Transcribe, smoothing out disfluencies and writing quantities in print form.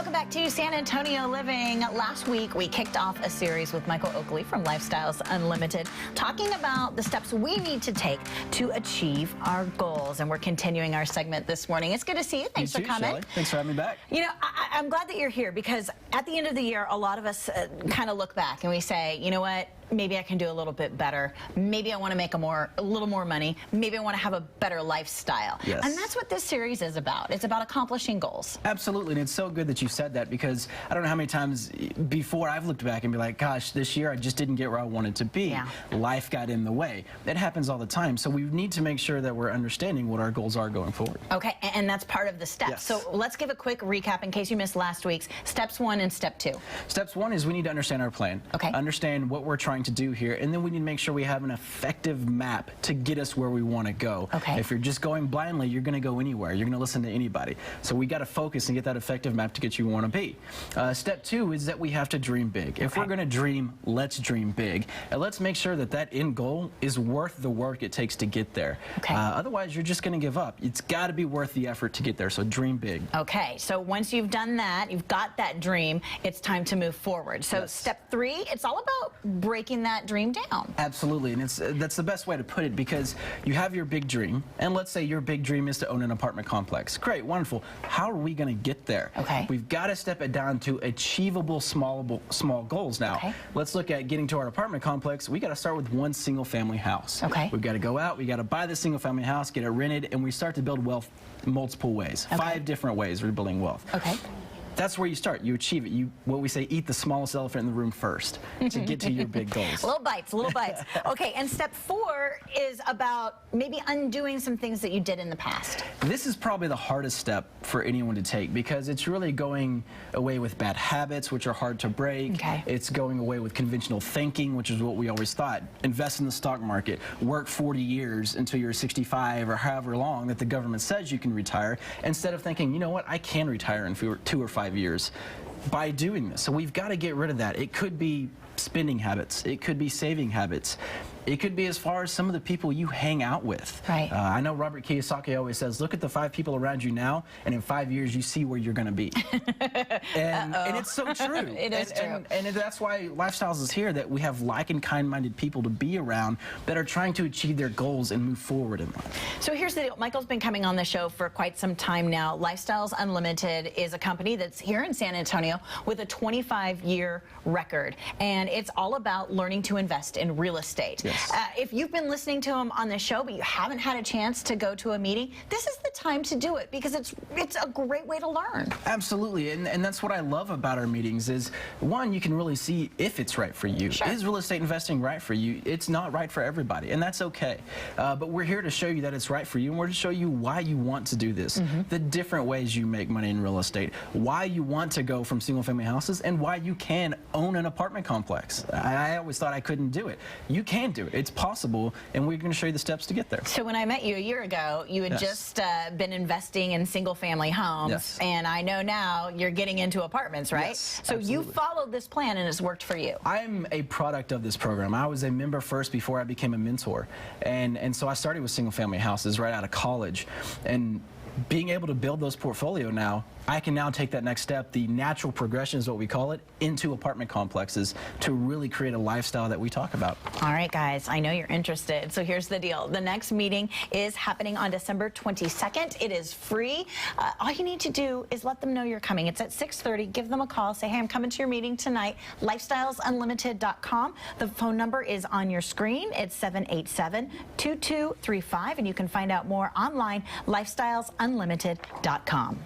Welcome back to San Antonio Living. Last week, we kicked off a series with Michael Oakley from Lifestyles Unlimited, talking about the steps we need to take to achieve our goals. And we're continuing our segment this morning. It's good to see you. Thanks for coming. Shelley. Thanks for having me back. You know, I'm glad that you're here because at the end of the year, a lot of us kind of look back and we say, you know what? Maybe I can do a little bit better. Maybe I want to make a little more money. Maybe I want to have a better lifestyle. Yes. And that's what this series is about. It's about accomplishing goals. Absolutely, and it's so good that you said that because I don't know how many times before I've looked back and be like, gosh, this year I just didn't get where I wanted to be. Yeah. Life got in the way. That happens all the time, so we need to make sure that we're understanding what our goals are going forward. Okay, and that's part of the steps. Yes. So let's give a quick recap in case you missed last week's. Steps 1 and step 2. Steps 1 is we need to understand our plan. Okay. Understand what we're trying to do here, and then we need to make sure we have an effective map to get us where we want to go. Okay. If you're just going blindly, you're going to go anywhere. You're going to listen to anybody. So we got to focus and get that effective map to get you where you want to be. Step 2 is that we have to dream big. If we're going to dream, let's dream big. And let's make sure that that end goal is worth the work it takes to get there. Okay. Otherwise, you're just going to give up. It's got to be worth the effort to get there, so dream big. Okay, so once you've done that, you've got that dream, it's time to move forward. So Yes. step 3, it's all about breaking that dream down. Absolutely, and that's the best way to put it because you have your big dream, and let's say your big dream is to own an apartment complex. Great, wonderful. How are we going to get there? Okay. We've got to step it down to achievable small goals now. Okay. Let's look at getting to our apartment complex. We got to start with one single family house. Okay. We've got to go out, we got to buy this single family house, get it rented, and we start to build wealth multiple ways. Okay. 5 different ways we're building wealth. Okay. That's where you start. You achieve it. You, what we say, eat the smallest elephant in the room first to get to your big goals. Little bites, little bites. Okay, and step 4 is about maybe undoing some things that you did in the past. This is probably the hardest step for anyone to take because it's really going away with bad habits, which are hard to break. Okay. It's going away with conventional thinking, which is what we always thought. Invest in the stock market, work 40 years until you're 65 or however long that the government says you can retire, instead of thinking, you know what, I can retire in 2 or 5 years by doing this. So we've got to get rid of that. It could be spending habits. It could be saving habits. It could be as far as some of the people you hang out with. Right. I know Robert Kiyosaki always says, look at the 5 people around you now, and in 5 years you see where you're going to be. and it's so true. It is true. And that's why Lifestyles is here, that we have like and kind-minded people to be around that are trying to achieve their goals and move forward in life. So here's the deal. Michael's been coming on the show for quite some time now. Lifestyles Unlimited is a company that's here in San Antonio with a 25-year record. And it's all about learning to invest in real estate. Yes. If you've been listening to him on the show, but you haven't had a chance to go to a meeting, this is the time to do it because it's a great way to learn. Absolutely, and that's what I love about our meetings is, one, you can really see if it's right for you. Sure. Is real estate investing right for you? It's not right for everybody, and that's okay. But we're here to show you that it's right for you, and we're to show you why you want to do this, the different ways you make money in real estate, why you want to go from single-family houses, and why you can own an apartment complex. I always thought I couldn't do it. You can do it. It's possible, and we're going to show you the steps to get there. So when I met you a year ago, you had Yes. just been investing in single-family homes, Yes. and I know now you're getting into apartments, right? Yes, so you absolutely. followed this plan, and it's worked for you. I'm a product of this program. I was a member first before I became a mentor. And so I started with single family houses right out of college. And being able to build those portfolio now, I can now take that next step, the natural progression is what we call it, into apartment complexes to really create a lifestyle that we talk about. All right, guys, I know you're interested. So here's the deal. The next meeting is happening on December 22nd. It is free. All you need to do is let them know you're coming. It's at 6:30. Give them a call. Say, hey, I'm coming to your meeting tonight. LifestylesUnlimited.com. The phone number is on your screen. It's 787-2235, and you can find out more online, LifestylesUnlimited.com.